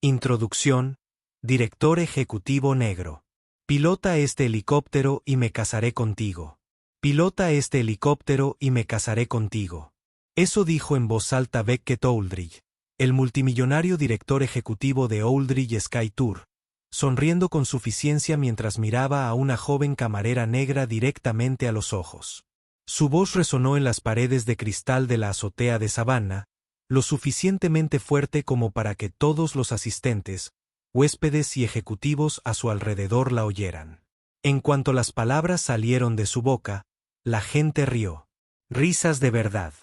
Introducción. Director ejecutivo negro. Pilota este helicóptero y me casaré contigo. Pilota este helicóptero y me casaré contigo. Eso dijo en voz alta Beckett Ouldrich, el multimillonario director ejecutivo de Ouldrich Sky Tour, sonriendo con suficiencia mientras miraba a una joven camarera negra directamente a los ojos. Su voz resonó en las paredes de cristal de la azotea de Savannah, lo suficientemente fuerte como para que todos los asistentes, huéspedes y ejecutivos a su alrededor la oyeran. En cuanto las palabras salieron de su boca, la gente rió. Risas de verdad.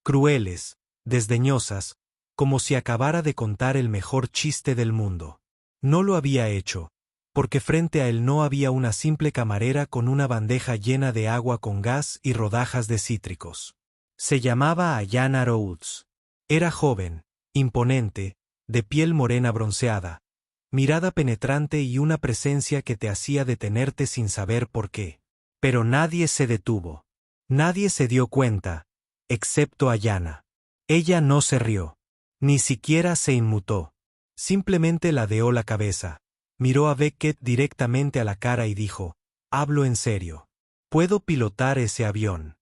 Crueles, desdeñosas, como si acabara de contar el mejor chiste del mundo. No lo había hecho, porque frente a él no había una simple camarera con una bandeja llena de agua con gas y rodajas de cítricos. Se llamaba Ayanna Rhodes. Era joven, imponente, de piel morena bronceada, mirada penetrante y una presencia que te hacía detenerte sin saber por qué. Pero nadie se detuvo. Nadie se dio cuenta, excepto Ayanna. Ella no se rió. Ni siquiera se inmutó. Simplemente ladeó la cabeza, miró a Beckett directamente a la cara y dijo, «Hablo en serio. Puedo pilotar ese avión».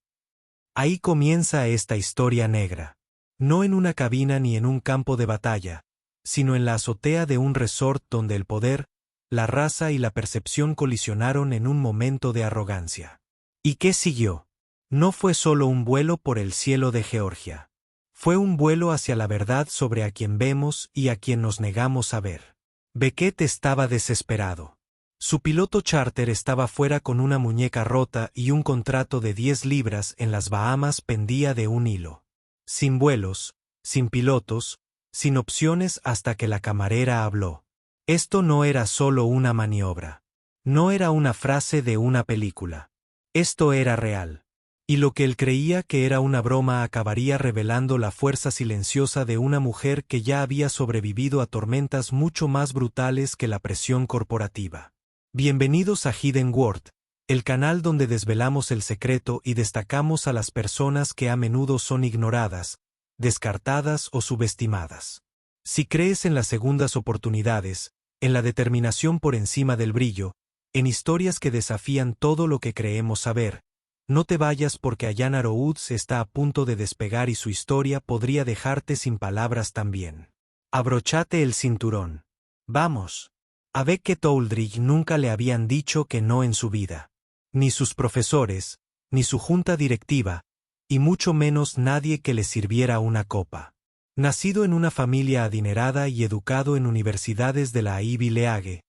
Ahí comienza esta historia negra. No en una cabina ni en un campo de batalla, sino en la azotea de un resort donde el poder, la raza y la percepción colisionaron en un momento de arrogancia. ¿Y qué siguió? No fue solo un vuelo por el cielo de Georgia. Fue un vuelo hacia la verdad sobre a quien vemos y a quien nos negamos a ver. Beckett estaba desesperado. Su piloto charter estaba fuera con una muñeca rota y un contrato de 10 libras en las Bahamas pendía de un hilo. Sin vuelos, sin pilotos, sin opciones hasta que la camarera habló. Esto no era solo una maniobra. No era una frase de una película. Esto era real. Y lo que él creía que era una broma acabaría revelando la fuerza silenciosa de una mujer que ya había sobrevivido a tormentas mucho más brutales que la presión corporativa. Bienvenidos a Hidden World, el canal donde desvelamos el secreto y destacamos a las personas que a menudo son ignoradas, descartadas o subestimadas. Si crees en las segundas oportunidades, en la determinación por encima del brillo, en historias que desafían todo lo que creemos saber, no te vayas porque Ayanna Rhodes está a punto de despegar y su historia podría dejarte sin palabras también. Abróchate el cinturón. ¡Vamos! A Beckett Ouldrich nunca le habían dicho que no en su vida. Ni sus profesores, ni su junta directiva, y mucho menos nadie que le sirviera una copa. Nacido en una familia adinerada y educado en universidades de la Ivy League,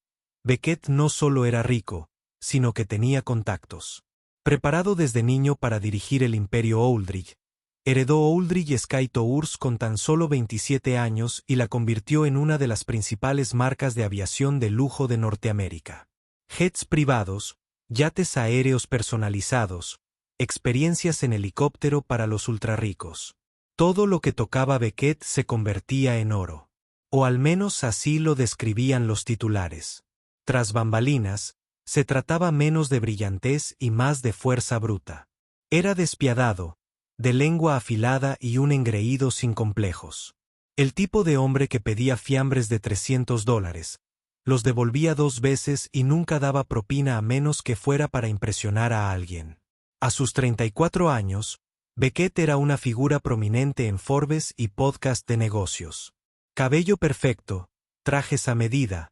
Beckett no solo era rico, sino que tenía contactos. Preparado desde niño para dirigir el imperio Ouldrich, heredó Ouldrich Sky Tours con tan solo 27 años y la convirtió en una de las principales marcas de aviación de lujo de Norteamérica. Jets privados, yates aéreos personalizados, experiencias en helicóptero para los ultrarricos. Todo lo que tocaba Beckett se convertía en oro. O al menos así lo describían los titulares. Tras bambalinas, se trataba menos de brillantez y más de fuerza bruta. Era despiadado, de lengua afilada y un engreído sin complejos. El tipo de hombre que pedía fiambres de $300, los devolvía 2 veces y nunca daba propina a menos que fuera para impresionar a alguien. A sus 34 años, Beckett era una figura prominente en Forbes y podcast de negocios. Cabello perfecto, trajes a medida,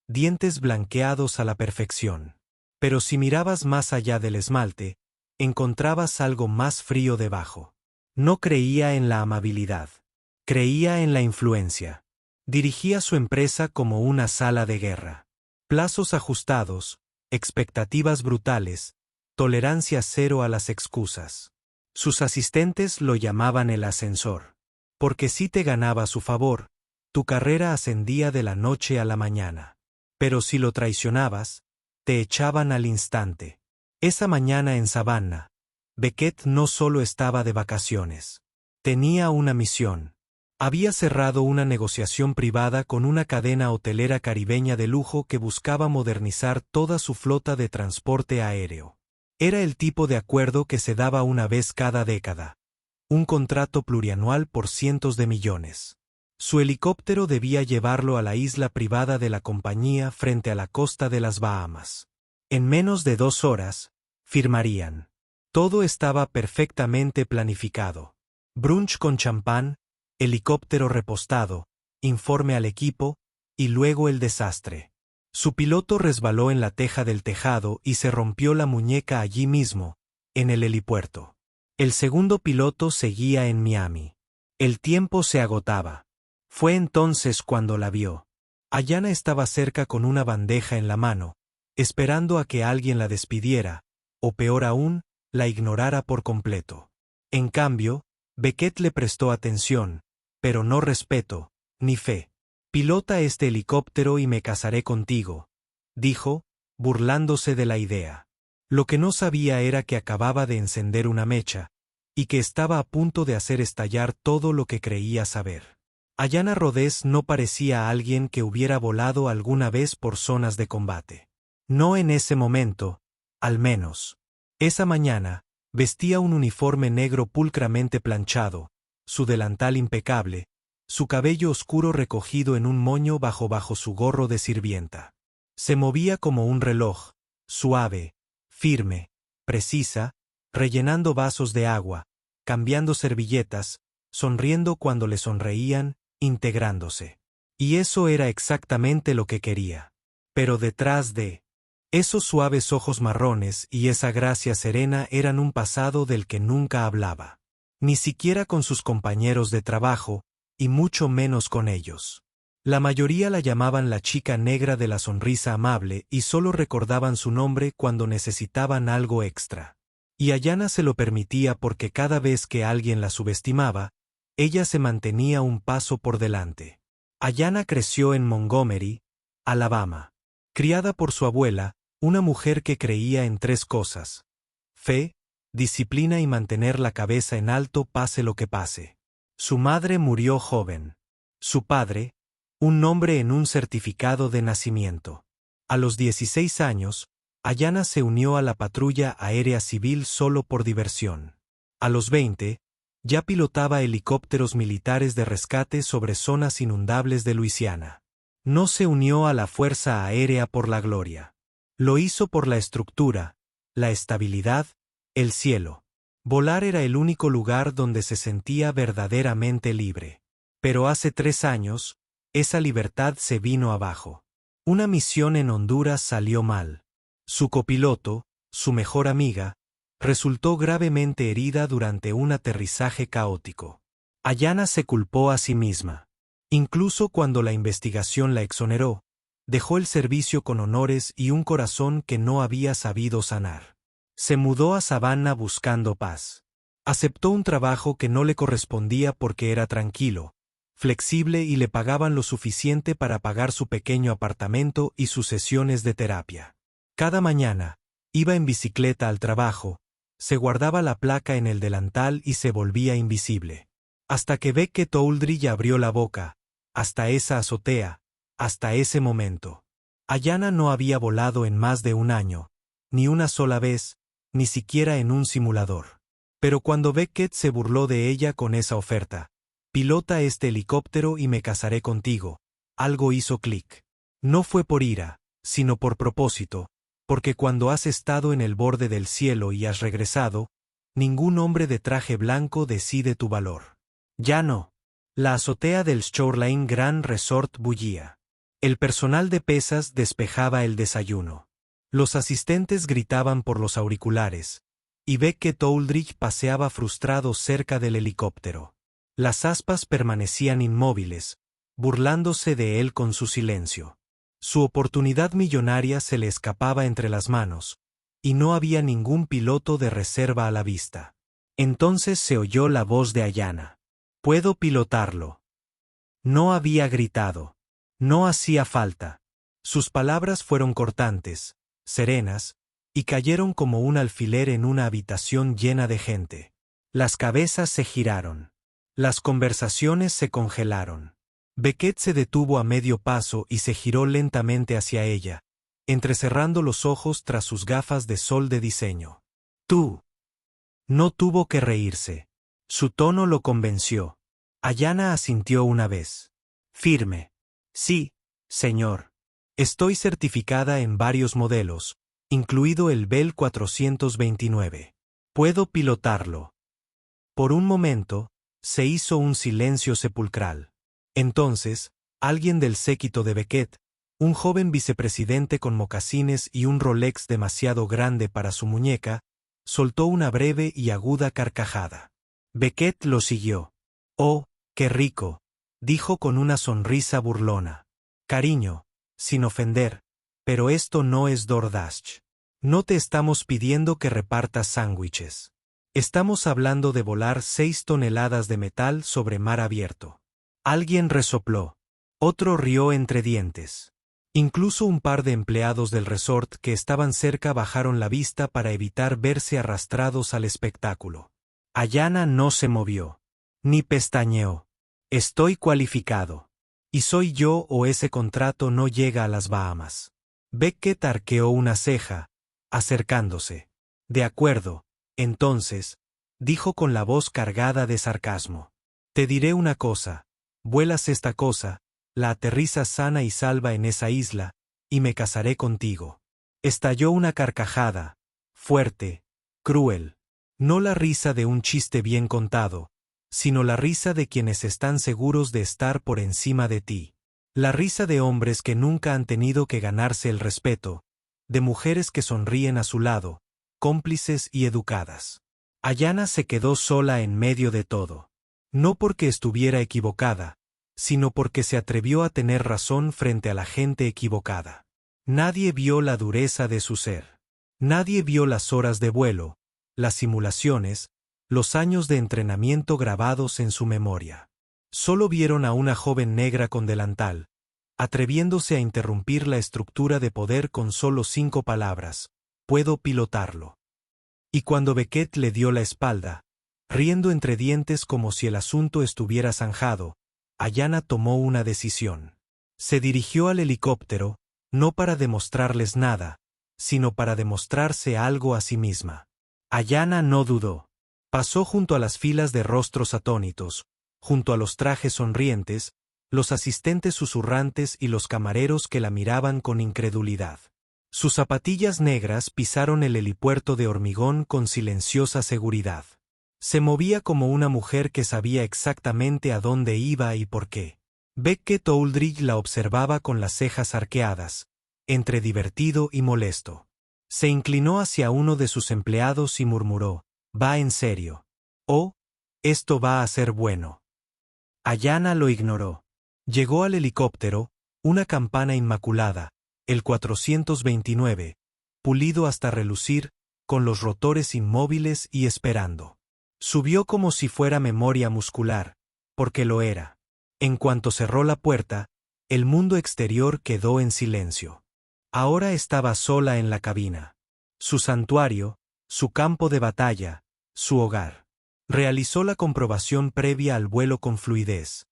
dientes blanqueados a la perfección. Pero si mirabas más allá del esmalte, encontrabas algo más frío debajo. No creía en la amabilidad. Creía en la influencia. Dirigía su empresa como una sala de guerra. Plazos ajustados, expectativas brutales, tolerancia cero a las excusas. Sus asistentes lo llamaban el ascensor. Porque si te ganaba su favor, tu carrera ascendía de la noche a la mañana. Pero si lo traicionabas, te echaban al instante. Esa mañana en Savannah, Beckett no solo estaba de vacaciones. Tenía una misión. Había cerrado una negociación privada con una cadena hotelera caribeña de lujo que buscaba modernizar toda su flota de transporte aéreo. Era el tipo de acuerdo que se daba una vez cada década. Un contrato plurianual por cientos de millones. Su helicóptero debía llevarlo a la isla privada de la compañía frente a la costa de las Bahamas. En menos de 2 horas, firmarían. Todo estaba perfectamente planificado. Brunch con champán, helicóptero repostado, informe al equipo, y luego el desastre. Su piloto resbaló en la teja del tejado y se rompió la muñeca allí mismo, en el helipuerto. El segundo piloto seguía en Miami. El tiempo se agotaba. Fue entonces cuando la vio. Ayanna estaba cerca con una bandeja en la mano, esperando a que alguien la despidiera, o peor aún, la ignorara por completo. En cambio, Beckett le prestó atención, pero no respeto, ni fe. «Pilota este helicóptero y me casaré contigo», dijo, burlándose de la idea. Lo que no sabía era que acababa de encender una mecha, y que estaba a punto de hacer estallar todo lo que creía saber. Ayanna Rodés no parecía alguien que hubiera volado alguna vez por zonas de combate. No en ese momento, al menos. Esa mañana, vestía un uniforme negro pulcramente planchado, su delantal impecable, su cabello oscuro recogido en un moño bajo su gorro de sirvienta. Se movía como un reloj, suave, firme, precisa, rellenando vasos de agua, cambiando servilletas, sonriendo cuando le sonreían, integrándose. Y eso era exactamente lo que quería. Pero detrás de esos suaves ojos marrones y esa gracia serena eran un pasado del que nunca hablaba. Ni siquiera con sus compañeros de trabajo, y mucho menos con ellos. La mayoría la llamaban la chica negra de la sonrisa amable y solo recordaban su nombre cuando necesitaban algo extra. Y Ayanna se lo permitía porque cada vez que alguien la subestimaba, ella se mantenía un paso por delante. Ayanna creció en Montgomery, Alabama. Criada por su abuela, una mujer que creía en 3 cosas: fe, disciplina y mantener la cabeza en alto pase lo que pase. Su madre murió joven. Su padre, un nombre en un certificado de nacimiento. A los 16 años, Ayanna se unió a la patrulla aérea civil solo por diversión. A los 20, ya pilotaba helicópteros militares de rescate sobre zonas inundables de Luisiana. No se unió a la Fuerza Aérea por la gloria. Lo hizo por la estructura, la estabilidad, el cielo. Volar era el único lugar donde se sentía verdaderamente libre. Pero hace 3 años, esa libertad se vino abajo. Una misión en Honduras salió mal. Su copiloto, su mejor amiga, resultó gravemente herida durante un aterrizaje caótico. Ayanna se culpó a sí misma. Incluso cuando la investigación la exoneró, dejó el servicio con honores y un corazón que no había sabido sanar. Se mudó a Savannah buscando paz. Aceptó un trabajo que no le correspondía porque era tranquilo, flexible y le pagaban lo suficiente para pagar su pequeño apartamento y sus sesiones de terapia. Cada mañana, iba en bicicleta al trabajo, se guardaba la placa en el delantal y se volvía invisible. Hasta que Beckett Aldrich abrió la boca, hasta esa azotea, hasta ese momento. Ayanna no había volado en más de 1 año, ni una sola vez, ni siquiera en un simulador. Pero cuando Beckett se burló de ella con esa oferta, «Pilota este helicóptero y me casaré contigo», algo hizo clic. No fue por ira, sino por propósito, porque cuando has estado en el borde del cielo y has regresado, ningún hombre de traje blanco decide tu valor. Ya no. La azotea del Shoreline Grand Resort bullía. El personal de pesas despejaba el desayuno. Los asistentes gritaban por los auriculares, y Beckett Aldrich paseaba frustrado cerca del helicóptero. Las aspas permanecían inmóviles, burlándose de él con su silencio. Su oportunidad millonaria se le escapaba entre las manos, y no había ningún piloto de reserva a la vista. Entonces se oyó la voz de Ayanna. «Puedo pilotarlo». No había gritado. No hacía falta. Sus palabras fueron cortantes, serenas, y cayeron como un alfiler en una habitación llena de gente. Las cabezas se giraron. Las conversaciones se congelaron. Beckett se detuvo a medio paso y se giró lentamente hacia ella, entrecerrando los ojos tras sus gafas de sol de diseño. «Tú». No tuvo que reírse. Su tono lo convenció. Ayanna asintió una vez. Firme. Sí, señor. Estoy certificada en varios modelos, incluido el Bell 429. Puedo pilotarlo. Por un momento, se hizo un silencio sepulcral. Entonces, alguien del séquito de Beckett, un joven vicepresidente con mocasines y un Rolex demasiado grande para su muñeca, soltó una breve y aguda carcajada. Beckett lo siguió. «Oh, qué rico», dijo con una sonrisa burlona. «Cariño, sin ofender, pero esto no es DoorDash. No te estamos pidiendo que repartas sándwiches. Estamos hablando de volar 6 toneladas de metal sobre mar abierto». Alguien resopló. Otro rió entre dientes. Incluso un par de empleados del resort que estaban cerca bajaron la vista para evitar verse arrastrados al espectáculo. Ayanna no se movió. Ni pestañeó. «Estoy cualificado. Y soy yo o ese contrato no llega a las Bahamas». Beckett arqueó una ceja, acercándose. «De acuerdo, entonces», dijo con la voz cargada de sarcasmo. «Te diré una cosa. Vuelas esta cosa, la aterrizas sana y salva en esa isla, y me casaré contigo». Estalló una carcajada, fuerte, cruel. No la risa de un chiste bien contado, sino la risa de quienes están seguros de estar por encima de ti. La risa de hombres que nunca han tenido que ganarse el respeto, de mujeres que sonríen a su lado, cómplices y educadas. Ayanna se quedó sola en medio de todo. No porque estuviera equivocada, sino porque se atrevió a tener razón frente a la gente equivocada. Nadie vio la dureza de su ser. Nadie vio las horas de vuelo, las simulaciones, los años de entrenamiento grabados en su memoria. Solo vieron a una joven negra con delantal, atreviéndose a interrumpir la estructura de poder con solo 5 palabras: «Puedo pilotarlo». Y cuando Beckett le dio la espalda, riendo entre dientes como si el asunto estuviera zanjado, Ayanna tomó una decisión. Se dirigió al helicóptero, no para demostrarles nada, sino para demostrarse algo a sí misma. Ayanna no dudó. Pasó junto a las filas de rostros atónitos, junto a los trajes sonrientes, los asistentes susurrantes y los camareros que la miraban con incredulidad. Sus zapatillas negras pisaron el helipuerto de hormigón con silenciosa seguridad. Se movía como una mujer que sabía exactamente a dónde iba y por qué. Beckett Aldrich la observaba con las cejas arqueadas, entre divertido y molesto. Se inclinó hacia uno de sus empleados y murmuró: «Va en serio. Oh, esto va a ser bueno». Ayanna lo ignoró. Llegó al helicóptero, una campana inmaculada, el 429, pulido hasta relucir, con los rotores inmóviles y esperando. Subió como si fuera memoria muscular, porque lo era. En cuanto cerró la puerta, el mundo exterior quedó en silencio. Ahora estaba sola en la cabina. Su santuario, su campo de batalla, su hogar. Realizó la comprobación previa al vuelo con fluidez.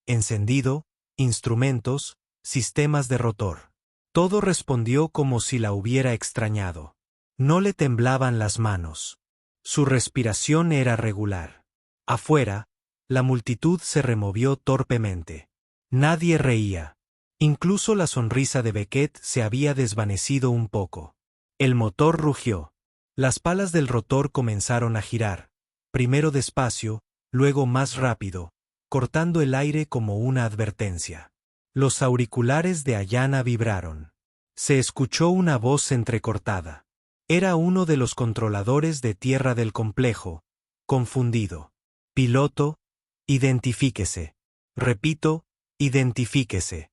Encendido, instrumentos, sistemas de rotor. Todo respondió como si la hubiera extrañado. No le temblaban las manos. Su respiración era regular. Afuera, la multitud se removió torpemente. Nadie reía. Incluso la sonrisa de Beckett se había desvanecido un poco. El motor rugió. Las palas del rotor comenzaron a girar, primero despacio, luego más rápido, cortando el aire como una advertencia. Los auriculares de Ayanna vibraron. Se escuchó una voz entrecortada. Era uno de los controladores de tierra del complejo, confundido. «Piloto, identifíquese». «Repito, identifíquese».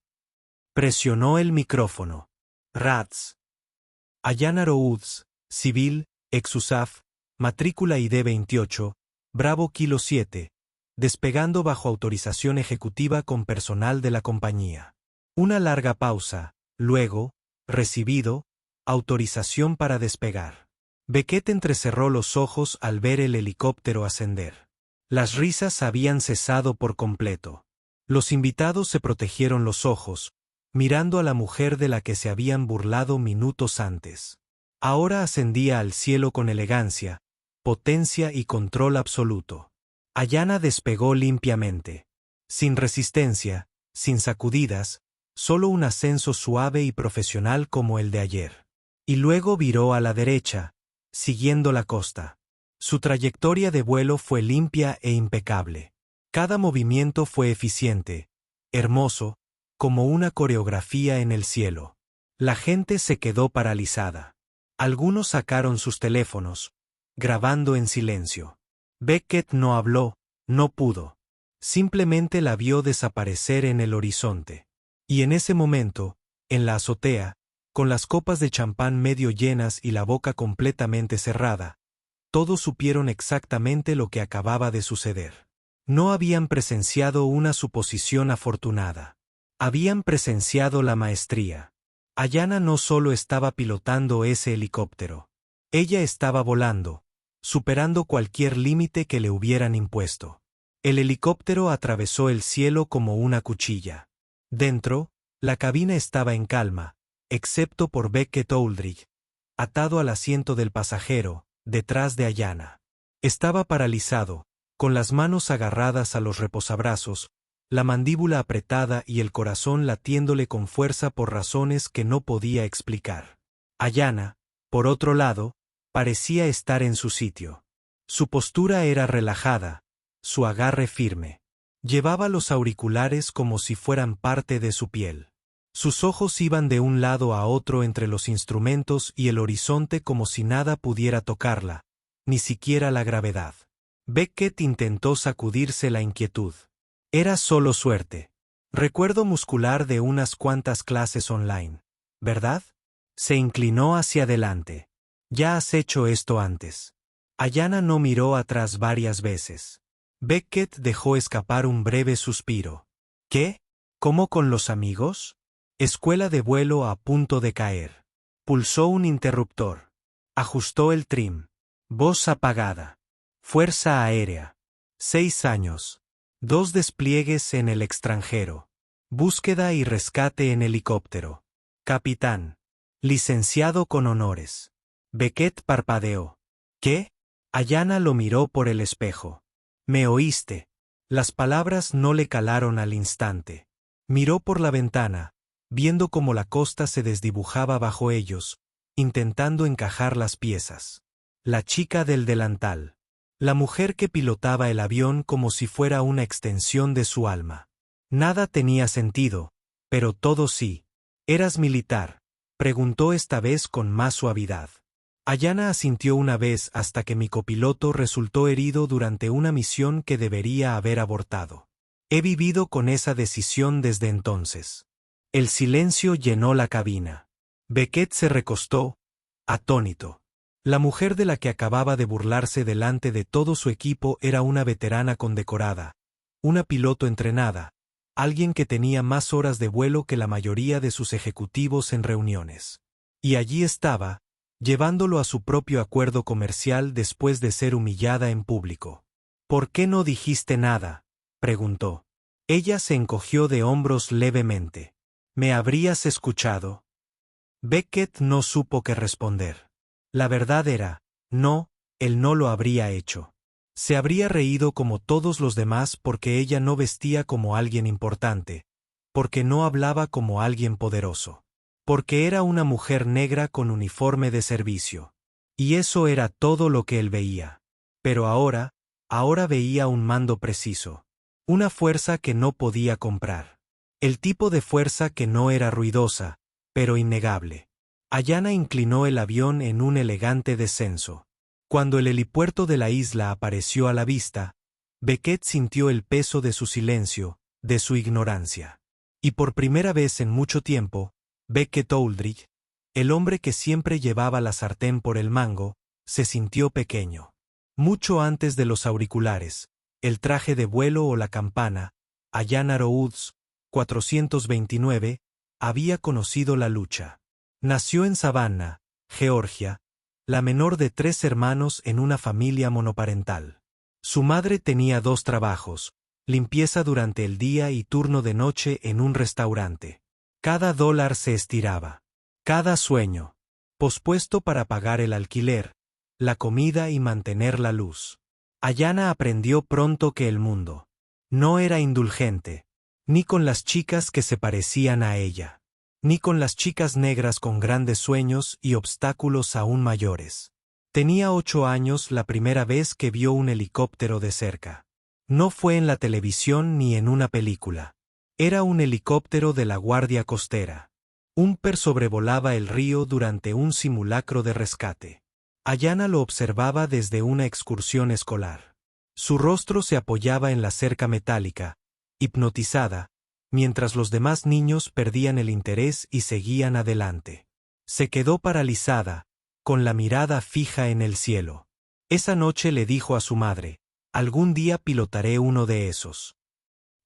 Presionó el micrófono. «Rats». Ayanna Rhodes, civil, ex-USAF, matrícula ID 28, Bravo Kilo 7, despegando bajo autorización ejecutiva con personal de la compañía. Una larga pausa, luego, recibido, autorización para despegar. Beckett entrecerró los ojos al ver el helicóptero ascender. Las risas habían cesado por completo. Los invitados se protegieron los ojos, mirando a la mujer de la que se habían burlado minutos antes. Ahora ascendía al cielo con elegancia, potencia y control absoluto. Ayanna despegó limpiamente. Sin resistencia, sin sacudidas, solo un ascenso suave y profesional como el de ayer. Y luego viró a la derecha, siguiendo la costa. Su trayectoria de vuelo fue limpia e impecable. Cada movimiento fue eficiente, hermoso, como una coreografía en el cielo. La gente se quedó paralizada. Algunos sacaron sus teléfonos, grabando en silencio. Beckett no habló, no pudo. Simplemente la vio desaparecer en el horizonte. Y en ese momento, en la azotea, con las copas de champán medio llenas y la boca completamente cerrada, todos supieron exactamente lo que acababa de suceder. No habían presenciado una suposición afortunada. Habían presenciado la maestría. Ayanna no solo estaba pilotando ese helicóptero. Ella estaba volando, superando cualquier límite que le hubieran impuesto. El helicóptero atravesó el cielo como una cuchilla. Dentro, la cabina estaba en calma, excepto por Beckett Aldrich, atado al asiento del pasajero, detrás de Ayanna. Estaba paralizado, con las manos agarradas a los reposabrazos, la mandíbula apretada y el corazón latiéndole con fuerza por razones que no podía explicar. Ayanna, por otro lado, parecía estar en su sitio. Su postura era relajada, su agarre firme. Llevaba los auriculares como si fueran parte de su piel. Sus ojos iban de un lado a otro entre los instrumentos y el horizonte como si nada pudiera tocarla, ni siquiera la gravedad. Beckett intentó sacudirse la inquietud. Era solo suerte. Recuerdo muscular de unas cuantas clases online, ¿verdad? Se inclinó hacia adelante. Ya has hecho esto antes. Ayanna no miró atrás varias veces. Beckett dejó escapar un breve suspiro. ¿Qué? ¿Cómo con los amigos? Escuela de vuelo a punto de caer. Pulsó un interruptor. Ajustó el trim. Voz apagada. Fuerza Aérea. 6 años. 2 despliegues en el extranjero. Búsqueda y rescate en helicóptero. Capitán. Licenciado con honores. Beckett parpadeó. ¿Qué? Ayanna lo miró por el espejo. Me oíste. Las palabras no le calaron al instante. Miró por la ventana, viendo cómo la costa se desdibujaba bajo ellos, intentando encajar las piezas. La chica del delantal. La mujer que pilotaba el avión como si fuera una extensión de su alma. Nada tenía sentido, pero todo sí. ¿Eras militar?, preguntó esta vez con más suavidad. Ayanna asintió una vez hasta que mi copiloto resultó herido durante una misión que debería haber abortado. He vivido con esa decisión desde entonces. El silencio llenó la cabina. Beckett se recostó, atónito. La mujer de la que acababa de burlarse delante de todo su equipo era una veterana condecorada, una piloto entrenada, alguien que tenía más horas de vuelo que la mayoría de sus ejecutivos en reuniones. Y allí estaba, llevándolo a su propio acuerdo comercial después de ser humillada en público. ¿Por qué no dijiste nada?, preguntó. Ella se encogió de hombros levemente. ¿Me habrías escuchado? Beckett no supo qué responder. La verdad era, no, él no lo habría hecho. Se habría reído como todos los demás porque ella no vestía como alguien importante, porque no hablaba como alguien poderoso, porque era una mujer negra con uniforme de servicio. Y eso era todo lo que él veía. Pero ahora veía un mando preciso. Una fuerza que no podía comprar. El tipo de fuerza que no era ruidosa, pero innegable. Ayanna inclinó el avión en un elegante descenso. Cuando el helipuerto de la isla apareció a la vista, Beckett sintió el peso de su silencio, de su ignorancia. Y por primera vez en mucho tiempo, Beckett Aldrich, el hombre que siempre llevaba la sartén por el mango, se sintió pequeño. Mucho antes de los auriculares, el traje de vuelo o la campana, Ayanna Rhodes, 429, había conocido la lucha. Nació en Savannah, Georgia, la menor de 3 hermanos en una familia monoparental. Su madre tenía 2 trabajos, limpieza durante el día y turno de noche en un restaurante. Cada dólar se estiraba. Cada sueño, pospuesto para pagar el alquiler, la comida y mantener la luz. Ayanna aprendió pronto que el mundo no era indulgente, ni con las chicas que se parecían a ella, ni con las chicas negras con grandes sueños y obstáculos aún mayores. Tenía 8 años la primera vez que vio un helicóptero de cerca. No fue en la televisión ni en una película. Era un helicóptero de la Guardia Costera. Humper sobrevolaba el río durante un simulacro de rescate. Ayanna lo observaba desde una excursión escolar. Su rostro se apoyaba en la cerca metálica, hipnotizada, mientras los demás niños perdían el interés y seguían adelante. Se quedó paralizada, con la mirada fija en el cielo. Esa noche le dijo a su madre: «Algún día pilotaré uno de esos».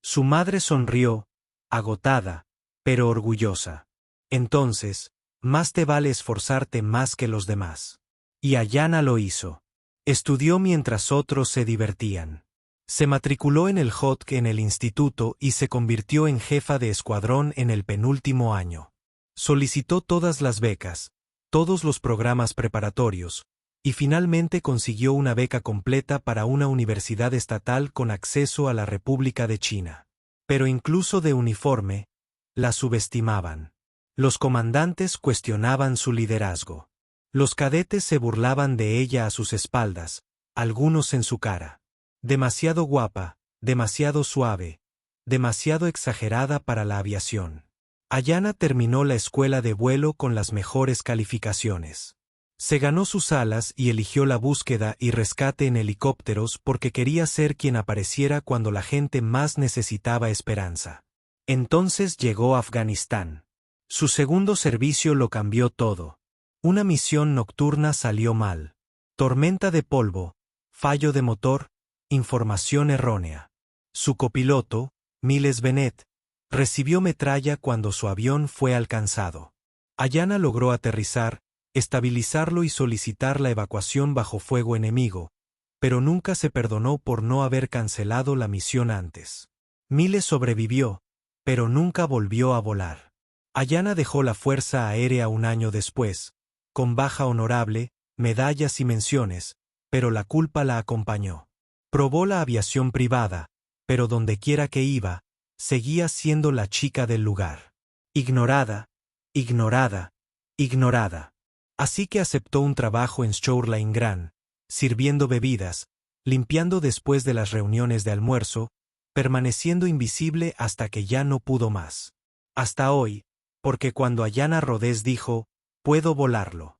Su madre sonrió, agotada, pero orgullosa. Entonces, más te vale esforzarte más que los demás. Y Ayanna lo hizo. Estudió mientras otros se divertían. Se matriculó en el JOC en el instituto y se convirtió en jefa de escuadrón en el penúltimo año. Solicitó todas las becas, todos los programas preparatorios, y finalmente consiguió una beca completa para una universidad estatal con acceso a la República de China. Pero incluso de uniforme, la subestimaban. Los comandantes cuestionaban su liderazgo. Los cadetes se burlaban de ella a sus espaldas, algunos en su cara. Demasiado guapa, demasiado suave, demasiado exagerada para la aviación. Ayanna terminó la escuela de vuelo con las mejores calificaciones. Se ganó sus alas y eligió la búsqueda y rescate en helicópteros porque quería ser quien apareciera cuando la gente más necesitaba esperanza. Entonces llegó a Afganistán. Su segundo servicio lo cambió todo. Una misión nocturna salió mal. Tormenta de polvo, fallo de motor, información errónea. Su copiloto, Miles Bennett, recibió metralla cuando su avión fue alcanzado. Ayanna logró aterrizar, estabilizarlo y solicitar la evacuación bajo fuego enemigo, pero nunca se perdonó por no haber cancelado la misión antes. Miles sobrevivió, pero nunca volvió a volar. Ayanna dejó la Fuerza Aérea un año después, con baja honorable, medallas y menciones, pero la culpa la acompañó. Probó la aviación privada, pero dondequiera que iba, seguía siendo la chica del lugar. Ignorada, ignorada, ignorada. Así que aceptó un trabajo en Shoreline Gran, sirviendo bebidas, limpiando después de las reuniones de almuerzo, permaneciendo invisible hasta que ya no pudo más. Hasta hoy, porque cuando Ayanna Rodés dijo, «Puedo volarlo».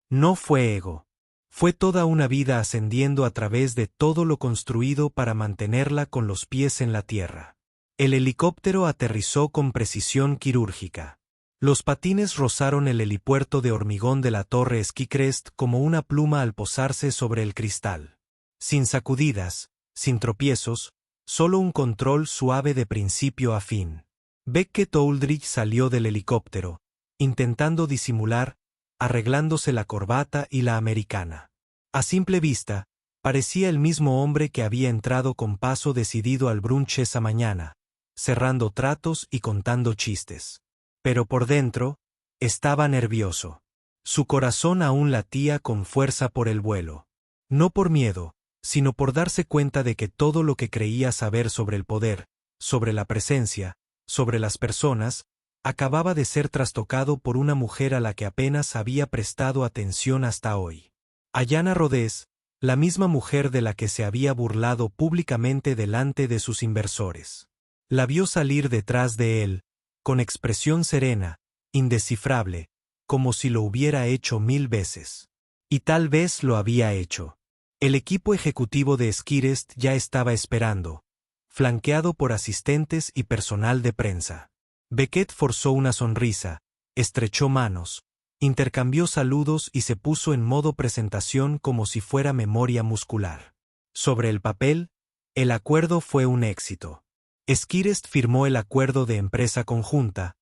No fue ego. Fue toda una vida ascendiendo a través de todo lo construido para mantenerla con los pies en la tierra. El helicóptero aterrizó con precisión quirúrgica. Los patines rozaron el helipuerto de hormigón de la torre Skycrest como una pluma al posarse sobre el cristal. Sin sacudidas, sin tropiezos, solo un control suave de principio a fin. Beckett Aldrich salió del helicóptero, intentando disimular, arreglándose la corbata y la americana. A simple vista, parecía el mismo hombre que había entrado con paso decidido al brunch esa mañana, cerrando tratos y contando chistes. Pero por dentro, estaba nervioso. Su corazón aún latía con fuerza por el vuelo. No por miedo, sino por darse cuenta de que todo lo que creía saber sobre el poder, sobre la presencia, sobre las personas, acababa de ser trastocado por una mujer a la que apenas había prestado atención hasta hoy. Ayanna Rodés, la misma mujer de la que se había burlado públicamente delante de sus inversores. La vio salir detrás de él, con expresión serena, indescifrable, como si lo hubiera hecho 1000 veces. Y tal vez lo había hecho. El equipo ejecutivo de Skirest ya estaba esperando, flanqueado por asistentes y personal de prensa. Beckett forzó una sonrisa, estrechó manos, intercambió saludos y se puso en modo presentación como si fuera memoria muscular. Sobre el papel, el acuerdo fue un éxito. Skirest firmó el acuerdo de empresa conjunta,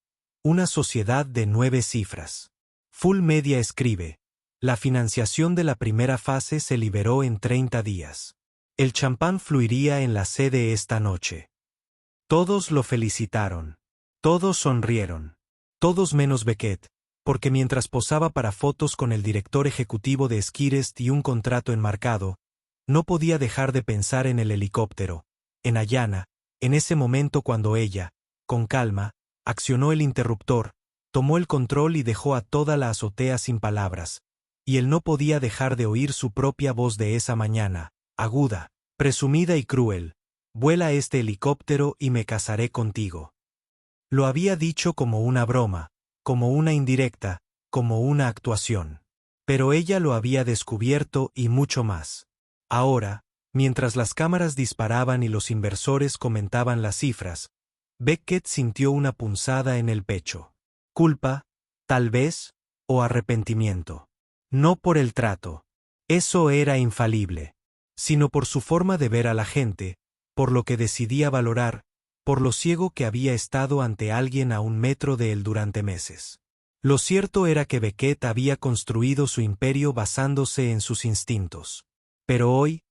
una sociedad de 9 cifras. Full Media escribe, la financiación de la primera fase se liberó en 30 días. El champán fluiría en la sede esta noche. Todos lo felicitaron. Todos sonrieron. Todos menos Beckett, porque mientras posaba para fotos con el director ejecutivo de Skirest y un contrato enmarcado, no podía dejar de pensar en el helicóptero, en Ayanna, En ese momento cuando ella, con calma, accionó el interruptor, tomó el control y dejó a toda la azotea sin palabras, y él no podía dejar de oír su propia voz de esa mañana, aguda, presumida y cruel: «Vuela este helicóptero y me casaré contigo». Lo había dicho como una broma, como una indirecta, como una actuación. Pero ella lo había descubierto y mucho más. Ahora, mientras las cámaras disparaban y los inversores comentaban las cifras, Beckett sintió una punzada en el pecho. Culpa, tal vez, o arrepentimiento. No por el trato. Eso era infalible. Sino por su forma de ver a la gente, por lo que decidía valorar, por lo ciego que había estado ante alguien a 1 metro de él durante meses. Lo cierto era que Beckett había construido su imperio basándose en sus instintos. Pero hoy,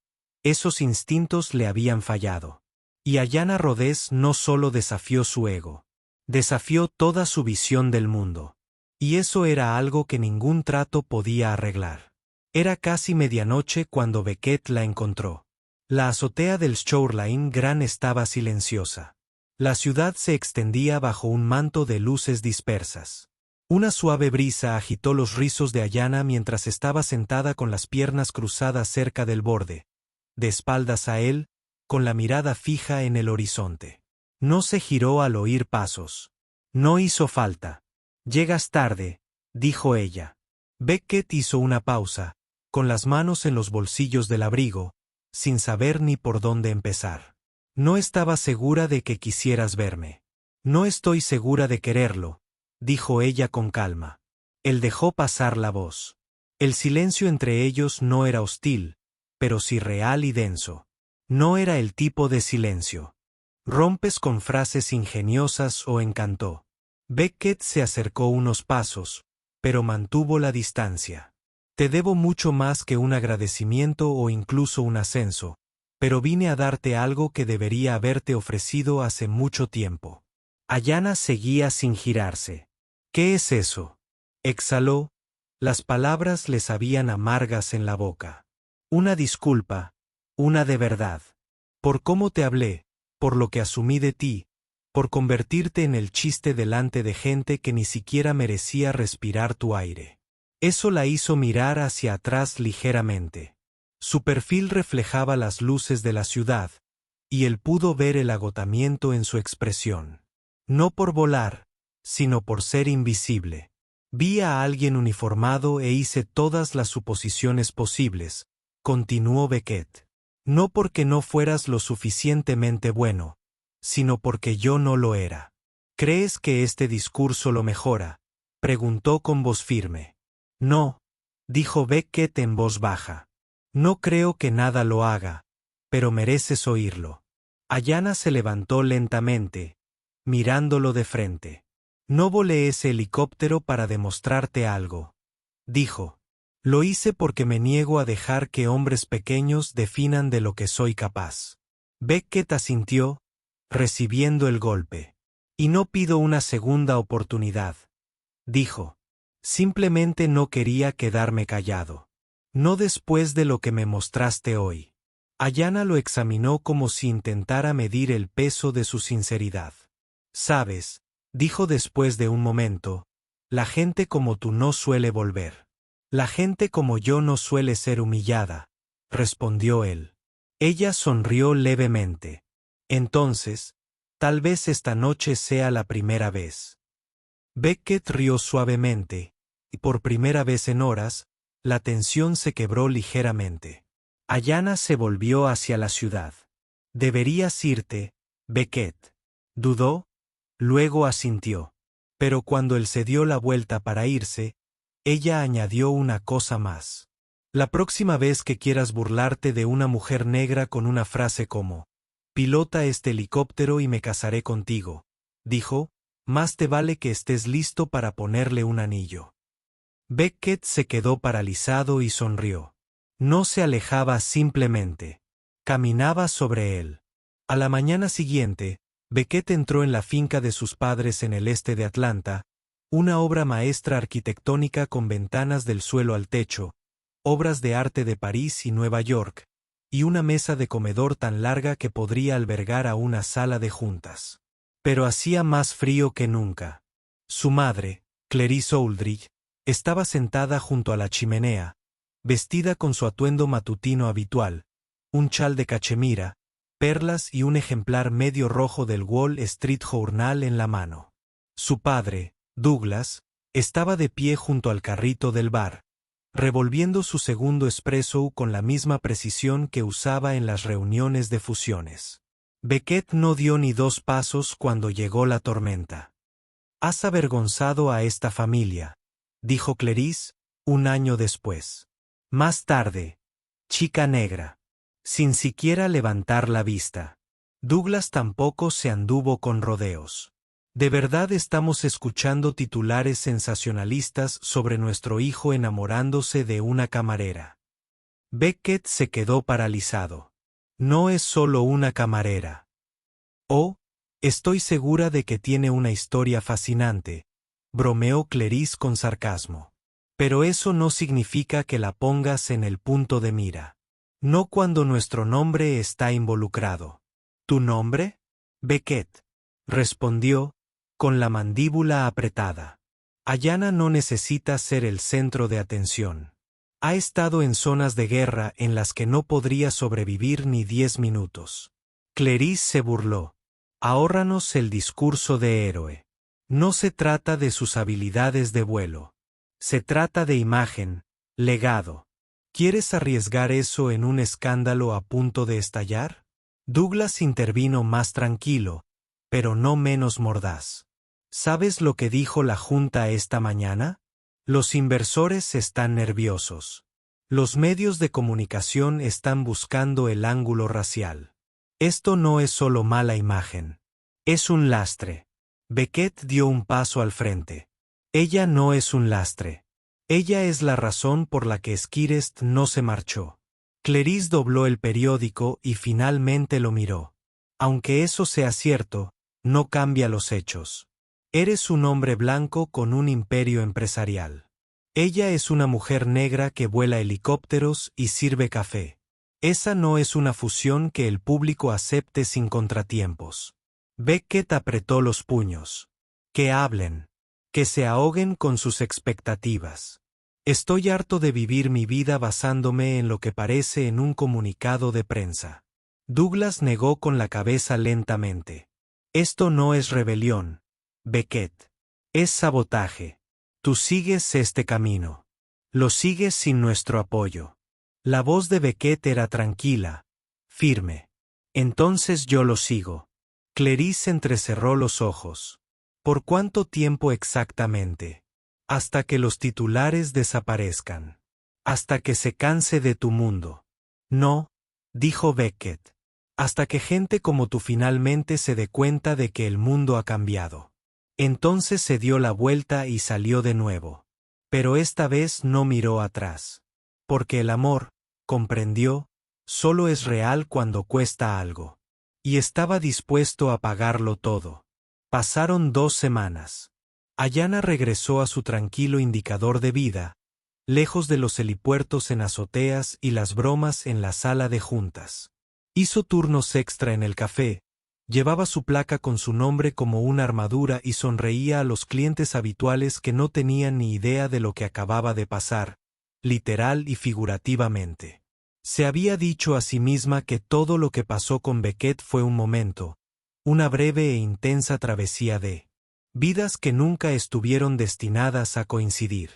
esos instintos le habían fallado. Y Ayanna Rodés no solo desafió su ego, desafió toda su visión del mundo. Y eso era algo que ningún trato podía arreglar. Era casi medianoche cuando Beckett la encontró. La azotea del Shoreline Grand estaba silenciosa. La ciudad se extendía bajo un manto de luces dispersas. Una suave brisa agitó los rizos de Ayanna mientras estaba sentada con las piernas cruzadas cerca del borde, de espaldas a él, con la mirada fija en el horizonte. No se giró al oír pasos. No hizo falta. «Llegas tarde», dijo ella. Beckett hizo una pausa, con las manos en los bolsillos del abrigo, sin saber ni por dónde empezar. «No estaba segura de que quisieras verme». «No estoy segura de quererlo», dijo ella con calma. Él dejó pasar la voz. El silencio entre ellos no era hostil, pero sí real y denso. No era el tipo de silencio. «Rompes con frases ingeniosas o encantó». Beckett se acercó unos pasos, pero mantuvo la distancia. «Te debo mucho más que un agradecimiento o incluso un ascenso, pero vine a darte algo que debería haberte ofrecido hace mucho tiempo». Ayanna seguía sin girarse. «¿Qué es eso?», exhaló. Las palabras le sabían amargas en la boca. «Una disculpa, una de verdad. Por cómo te hablé, por lo que asumí de ti, por convertirte en el chiste delante de gente que ni siquiera merecía respirar tu aire». Eso la hizo mirar hacia atrás ligeramente. Su perfil reflejaba las luces de la ciudad, y él pudo ver el agotamiento en su expresión. No por volar, sino por ser invisible. «Vi a alguien uniformado e hice todas las suposiciones posibles», continuó Beckett. «No porque no fueras lo suficientemente bueno, sino porque yo no lo era». «¿Crees que este discurso lo mejora?», preguntó con voz firme. «No», dijo Beckett en voz baja. «No creo que nada lo haga, pero mereces oírlo». Ayanna se levantó lentamente, mirándolo de frente. «No volé ese helicóptero para demostrarte algo», dijo. «Lo hice porque me niego a dejar que hombres pequeños definan de lo que soy capaz». Beckett asintió, recibiendo el golpe. «Y no pido una segunda oportunidad», dijo. «Simplemente no quería quedarme callado. No después de lo que me mostraste hoy». Ayanna lo examinó como si intentara medir el peso de su sinceridad. «Sabes», dijo después de un momento, «la gente como tú no suele volver. La gente como yo no suele ser humillada», respondió él. Ella sonrió levemente. «Entonces, tal vez esta noche sea la primera vez». Beckett rió suavemente, y por primera vez en horas, la tensión se quebró ligeramente. Ayanna se volvió hacia la ciudad. «Deberías irte, Beckett». Dudó, luego asintió. Pero cuando él se dio la vuelta para irse, ella añadió una cosa más. «La próxima vez que quieras burlarte de una mujer negra con una frase como «pilota este helicóptero y me casaré contigo», dijo, «más te vale que estés listo para ponerle un anillo». Beckett se quedó paralizado y sonrió. No se alejaba simplemente. Caminaba sobre él. A la mañana siguiente, Beckett entró en la finca de sus padres en el este de Atlanta, una obra maestra arquitectónica con ventanas del suelo al techo, obras de arte de París y Nueva York, y una mesa de comedor tan larga que podría albergar a una sala de juntas. Pero hacía más frío que nunca. Su madre, Clarice Oldridge, estaba sentada junto a la chimenea, vestida con su atuendo matutino habitual, un chal de cachemira, perlas y un ejemplar medio rojo del Wall Street Journal en la mano. Su padre, Douglas, estaba de pie junto al carrito del bar, revolviendo su segundo espresso con la misma precisión que usaba en las reuniones de fusiones. Beckett no dio ni 2 pasos cuando llegó la tormenta. «Has avergonzado a esta familia», dijo Clarice, un año después. Más tarde, chica negra. Sin siquiera levantar la vista. Douglas tampoco se anduvo con rodeos. ¿De verdad estamos escuchando titulares sensacionalistas sobre nuestro hijo enamorándose de una camarera? Beckett se quedó paralizado. No es solo una camarera. Oh, estoy segura de que tiene una historia fascinante, bromeó Clarice con sarcasmo. Pero eso no significa que la pongas en el punto de mira. No cuando nuestro nombre está involucrado. ¿Tu nombre? Beckett, respondió, con la mandíbula apretada. Ayanna no necesita ser el centro de atención. Ha estado en zonas de guerra en las que no podría sobrevivir ni 10 minutos. Clarice se burló. Ahórranos el discurso de héroe. No se trata de sus habilidades de vuelo. Se trata de imagen, legado. ¿Quieres arriesgar eso en un escándalo a punto de estallar? Douglas intervino más tranquilo, pero no menos mordaz. ¿Sabes lo que dijo la Junta esta mañana? Los inversores están nerviosos. Los medios de comunicación están buscando el ángulo racial. Esto no es solo mala imagen. Es un lastre. Beckett dio un paso al frente. Ella no es un lastre. Ella es la razón por la que Skirest no se marchó. Clarice dobló el periódico y finalmente lo miró. Aunque eso sea cierto, no cambia los hechos. Eres un hombre blanco con un imperio empresarial. Ella es una mujer negra que vuela helicópteros y sirve café. Esa no es una fusión que el público acepte sin contratiempos. Beckett apretó los puños. Que hablen. Que se ahoguen con sus expectativas. Estoy harto de vivir mi vida basándome en lo que parece en un comunicado de prensa. Douglas negó con la cabeza lentamente. Esto no es rebelión, Beckett. Es sabotaje. Tú sigues este camino. Lo sigues sin nuestro apoyo. La voz de Beckett era tranquila, firme. Entonces yo lo sigo. Clarice entrecerró los ojos. ¿Por cuánto tiempo exactamente? Hasta que los titulares desaparezcan. Hasta que se canse de tu mundo. No, dijo Beckett. Hasta que gente como tú finalmente se dé cuenta de que el mundo ha cambiado. Entonces se dio la vuelta y salió de nuevo. Pero esta vez no miró atrás. Porque el amor, comprendió, solo es real cuando cuesta algo. Y estaba dispuesto a pagarlo todo. Pasaron 2 semanas. Ayanna regresó a su tranquilo indicador de vida, lejos de los helipuertos en azoteas y las bromas en la sala de juntas. Hizo turnos extra en el café, llevaba su placa con su nombre como una armadura y sonreía a los clientes habituales que no tenían ni idea de lo que acababa de pasar, literal y figurativamente. Se había dicho a sí misma que todo lo que pasó con Beckett fue un momento, una breve e intensa travesía de vidas que nunca estuvieron destinadas a coincidir.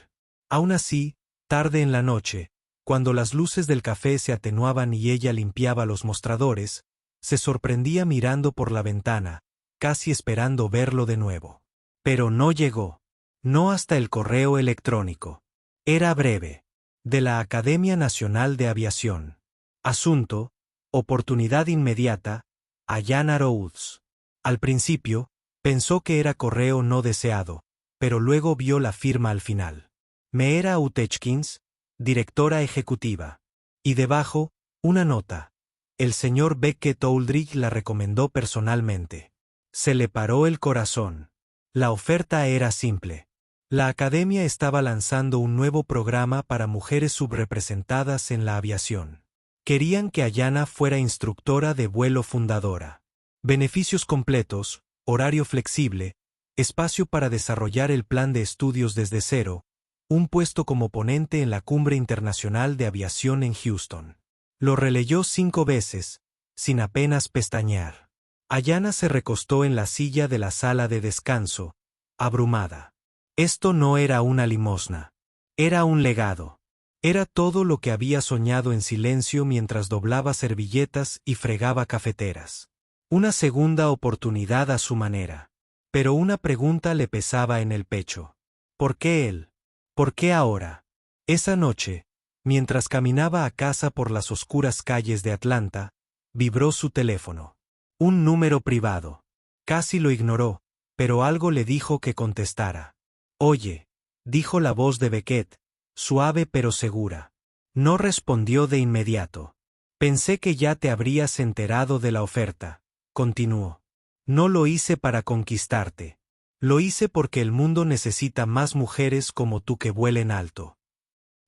Aún así, tarde en la noche, cuando las luces del café se atenuaban y ella limpiaba los mostradores, se sorprendía mirando por la ventana, casi esperando verlo de nuevo. Pero no llegó. No hasta el correo electrónico. Era breve. De la Academia Nacional de Aviación. Asunto: oportunidad inmediata, Ayanna Rhodes. Al principio, pensó que era correo no deseado, pero luego vio la firma al final. Meera Utechkins, directora ejecutiva. Y debajo, una nota. El señor Beckett Oldridge la recomendó personalmente. Se le paró el corazón. La oferta era simple. La Academia estaba lanzando un nuevo programa para mujeres subrepresentadas en la aviación. Querían que Ayana fuera instructora de vuelo fundadora. Beneficios completos, horario flexible, espacio para desarrollar el plan de estudios desde cero, un puesto como ponente en la Cumbre Internacional de Aviación en Houston. Lo releyó 5 veces, sin apenas pestañear. Ayana se recostó en la silla de la sala de descanso, abrumada. Esto no era una limosna. Era un legado. Era todo lo que había soñado en silencio mientras doblaba servilletas y fregaba cafeteras. Una segunda oportunidad a su manera. Pero una pregunta le pesaba en el pecho. ¿Por qué él? ¿Por qué ahora? Esa noche, mientras caminaba a casa por las oscuras calles de Atlanta, vibró su teléfono. Un número privado. Casi lo ignoró, pero algo le dijo que contestara. Oye, dijo la voz de Beckett, suave pero segura. No respondió de inmediato. Pensé que ya te habrías enterado de la oferta, continuó. No lo hice para conquistarte. Lo hice porque el mundo necesita más mujeres como tú que vuelen alto.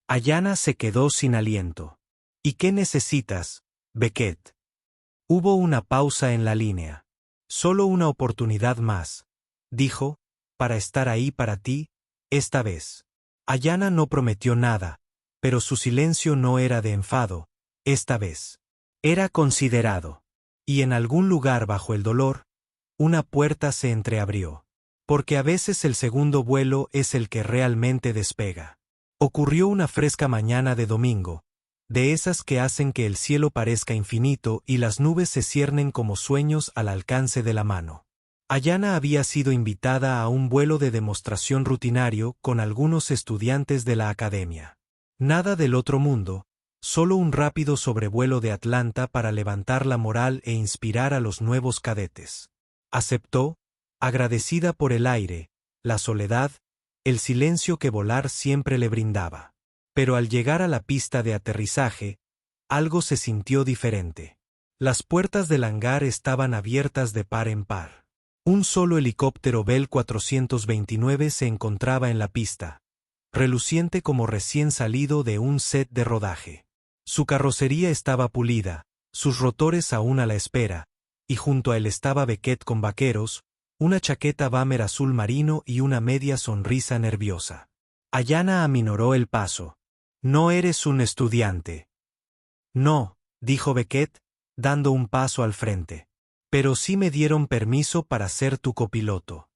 Ayana se quedó sin aliento. ¿Y qué necesitas, Beckett? Hubo una pausa en la línea. Solo una oportunidad más, dijo, para estar ahí para ti, esta vez. Ayana no prometió nada, pero su silencio no era de enfado, esta vez. Era considerado. Y en algún lugar bajo el dolor, una puerta se entreabrió. Porque a veces el segundo vuelo es el que realmente despega. Ocurrió una fresca mañana de domingo, de esas que hacen que el cielo parezca infinito y las nubes se ciernen como sueños al alcance de la mano. Ayana había sido invitada a un vuelo de demostración rutinario con algunos estudiantes de la academia. Nada del otro mundo, solo un rápido sobrevuelo de Atlanta para levantar la moral e inspirar a los nuevos cadetes. Aceptó, agradecida por el aire, la soledad, el silencio que volar siempre le brindaba. Pero al llegar a la pista de aterrizaje, algo se sintió diferente. Las puertas del hangar estaban abiertas de par en par. Un solo helicóptero Bell 429 se encontraba en la pista, reluciente como recién salido de un set de rodaje. Su carrocería estaba pulida, sus rotores aún a la espera, y junto a él estaba Beckett con vaqueros, una chaqueta Bammer azul marino y una media sonrisa nerviosa. Ayana aminoró el paso. No eres un estudiante. No, dijo Beckett, dando un paso al frente. Pero sí me dieron permiso para ser tu copiloto.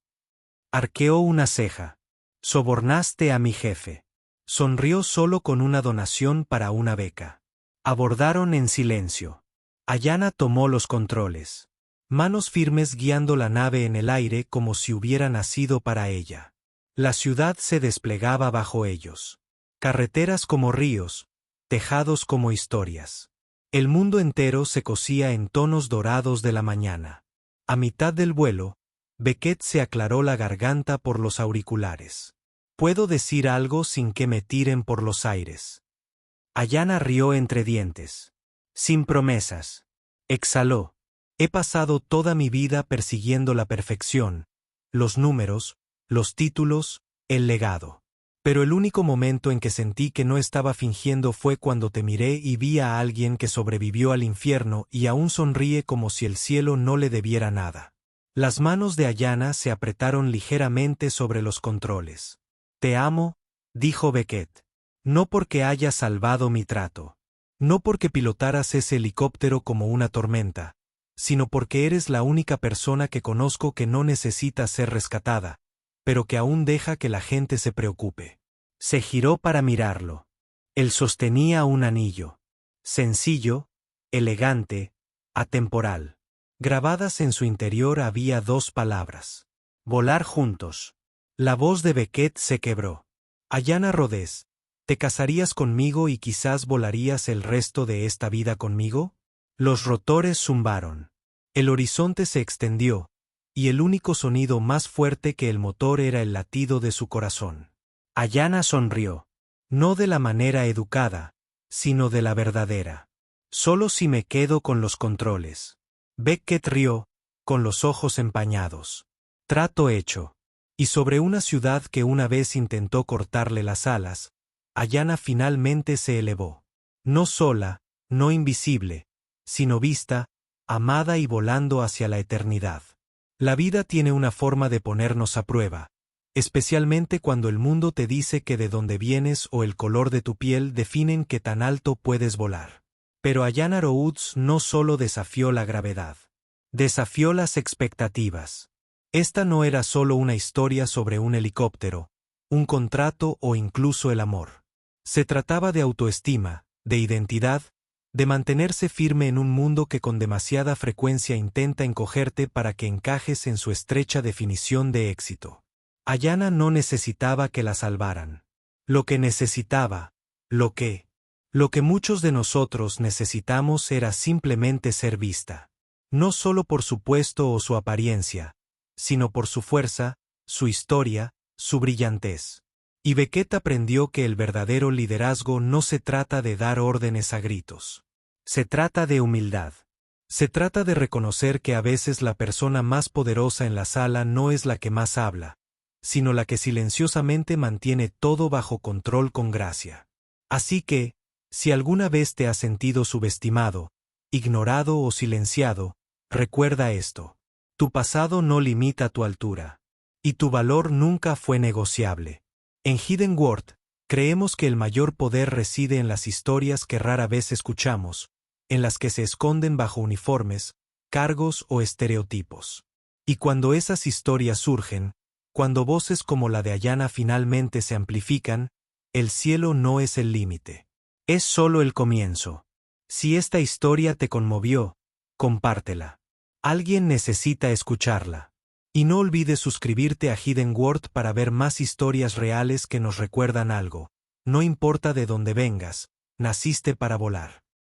Arqueó una ceja. Sobornaste a mi jefe. Sonrió solo con una donación para una beca. Abordaron en silencio. Ayana tomó los controles. Manos firmes guiando la nave en el aire como si hubiera nacido para ella. La ciudad se desplegaba bajo ellos. Carreteras como ríos, tejados como historias. El mundo entero se cosía en tonos dorados de la mañana. A mitad del vuelo, Beckett se aclaró la garganta por los auriculares. ¿Puedo decir algo sin que me tiren por los aires? Ayana rió entre dientes. Sin promesas. Exhaló. He pasado toda mi vida persiguiendo la perfección, los números, los títulos, el legado. Pero el único momento en que sentí que no estaba fingiendo fue cuando te miré y vi a alguien que sobrevivió al infierno y aún sonríe como si el cielo no le debiera nada. Las manos de Ayana se apretaron ligeramente sobre los controles. Te amo, dijo Beckett. No porque hayas salvado mi trato. No porque pilotaras ese helicóptero como una tormenta, sino porque eres la única persona que conozco que no necesita ser rescatada, pero que aún deja que la gente se preocupe. Se giró para mirarlo. Él sostenía un anillo. Sencillo, elegante, atemporal. Grabadas en su interior había 2 palabras. Volar juntos. La voz de Beckett se quebró. Ayana Rodés, ¿te casarías conmigo y quizás volarías el resto de esta vida conmigo? Los rotores zumbaron. El horizonte se extendió, y el único sonido más fuerte que el motor era el latido de su corazón. Ayana sonrió. No de la manera educada, sino de la verdadera. Solo si me quedo con los controles. Beckett rió, con los ojos empañados. Trato hecho. Y sobre una ciudad que una vez intentó cortarle las alas, Ayana finalmente se elevó. No sola, no invisible, sino vista, amada y volando hacia la eternidad. La vida tiene una forma de ponernos a prueba, especialmente cuando el mundo te dice que de dónde vienes o el color de tu piel definen qué tan alto puedes volar. Pero Ayana Rhodes no solo desafió la gravedad, desafió las expectativas. Esta no era solo una historia sobre un helicóptero, un contrato o incluso el amor. Se trataba de autoestima, de identidad, de mantenerse firme en un mundo que con demasiada frecuencia intenta encogerte para que encajes en su estrecha definición de éxito. Ayana no necesitaba que la salvaran. Lo que necesitaba, lo que muchos de nosotros necesitamos era simplemente ser vista. No solo por su puesto o su apariencia, sino por su fuerza, su historia, su brillantez. Y Beckett aprendió que el verdadero liderazgo no se trata de dar órdenes a gritos. Se trata de humildad. Se trata de reconocer que a veces la persona más poderosa en la sala no es la que más habla, sino la que silenciosamente mantiene todo bajo control con gracia. Así que, si alguna vez te has sentido subestimado, ignorado o silenciado, recuerda esto. Tu pasado no limita tu altura. Y tu valor nunca fue negociable. En Hidden World, creemos que el mayor poder reside en las historias que rara vez escuchamos, en las que se esconden bajo uniformes, cargos o estereotipos. Y cuando esas historias surgen, cuando voces como la de Ayana finalmente se amplifican, el cielo no es el límite. Es solo el comienzo. Si esta historia te conmovió, compártela. Alguien necesita escucharla. Y no olvides suscribirte a Hidden World para ver más historias reales que nos recuerdan algo. No importa de dónde vengas, naciste para volar.